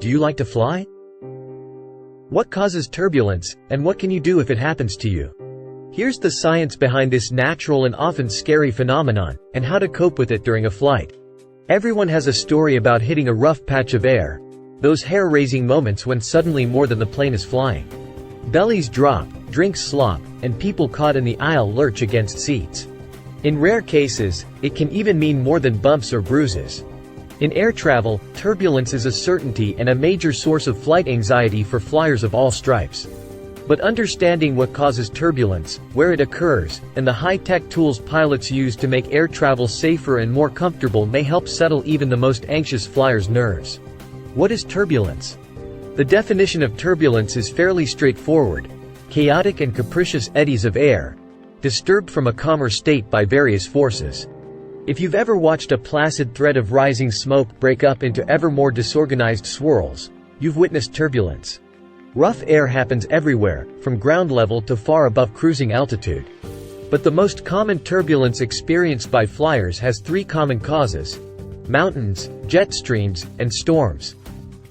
Do you like to fly? What causes turbulence, and what can you do if it happens to you? Here's the science behind this natural and often scary phenomenon, and how to cope with it during a flight. Everyone has a story about hitting a rough patch of air. Those hair-raising moments when suddenly more than the plane is flying. Bellies drop, drinks slop, and people caught in the aisle lurch against seats. In rare cases, it can even mean more than bumps or bruises. In air travel, turbulence is a certainty and a major source of flight anxiety for flyers of all stripes. But understanding what causes turbulence, where it occurs, and the high-tech tools pilots use to make air travel safer and more comfortable may help settle even the most anxious flyers' nerves. What is turbulence? The definition of turbulence is fairly straightforward: chaotic and capricious eddies of air, disturbed from a calmer state by various forces. If you've ever watched a placid thread of rising smoke break up into ever more disorganized swirls, you've witnessed turbulence. Rough air happens everywhere, from ground level to far above cruising altitude. But the most common turbulence experienced by flyers has three common causes: mountains, jet streams, and storms.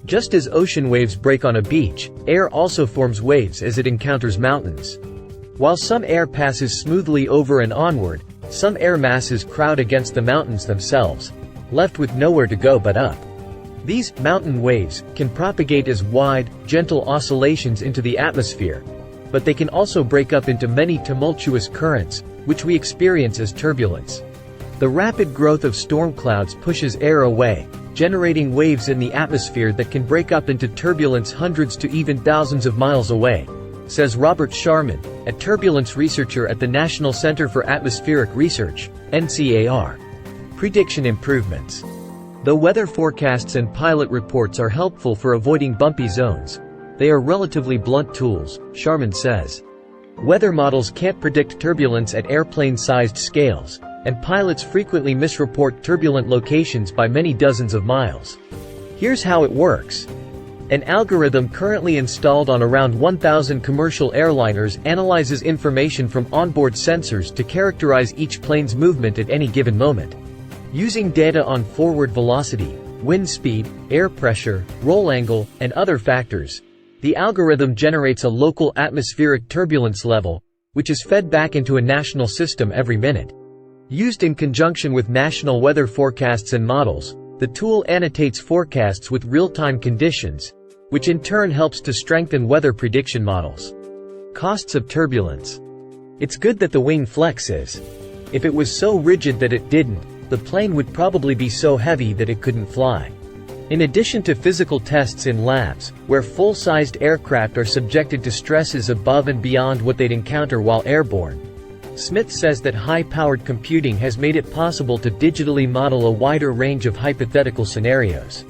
Just as ocean waves break on a beach, air also forms waves as it encounters mountains. While some air passes smoothly over and onward, some air masses crowd against the mountains themselves, left with nowhere to go but up. These mountain waves can propagate as wide, gentle oscillations into the atmosphere, but they can also break up into many tumultuous currents, which we experience as turbulence. The rapid growth of storm clouds pushes air away, generating waves in the atmosphere that can break up into turbulence hundreds to even thousands of miles away, says Robert Sharman, a turbulence researcher at the National Center for Atmospheric Research, NCAR. Prediction improvements. Though weather forecasts and pilot reports are helpful for avoiding bumpy zones, they are relatively blunt tools, Sharman says. Weather models can't predict turbulence at airplane-sized scales, and pilots frequently misreport turbulent locations by many dozens of miles. Here's how it works. An algorithm currently installed on around 1,000 commercial airliners analyzes information from onboard sensors to characterize each plane's movement at any given moment. Using data on forward velocity, wind speed, air pressure, roll angle, and other factors, the algorithm generates a local atmospheric turbulence level, which is fed back into a national system every minute. Used in conjunction with national weather forecasts and models, the tool annotates forecasts with real-time conditions, which in turn helps to strengthen weather prediction models. Costs of turbulence. It's good that the wing flexes. If it was so rigid that it didn't, the plane would probably be so heavy that it couldn't fly. In addition to physical tests in labs, where full-sized aircraft are subjected to stresses above and beyond what they'd encounter while airborne, Smith says that high-powered computing has made it possible to digitally model a wider range of hypothetical scenarios.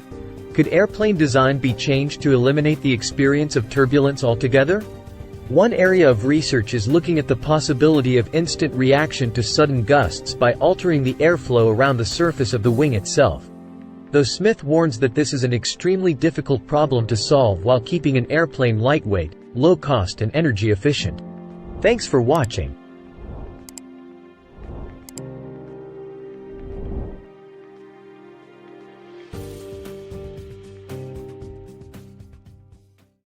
Could airplane design be changed to eliminate the experience of turbulence altogether? One area of research is looking at the possibility of instant reaction to sudden gusts by altering the airflow around the surface of the wing itself. Though Smith warns that this is an extremely difficult problem to solve while keeping an airplane lightweight, low-cost and energy efficient. Thanks for watching.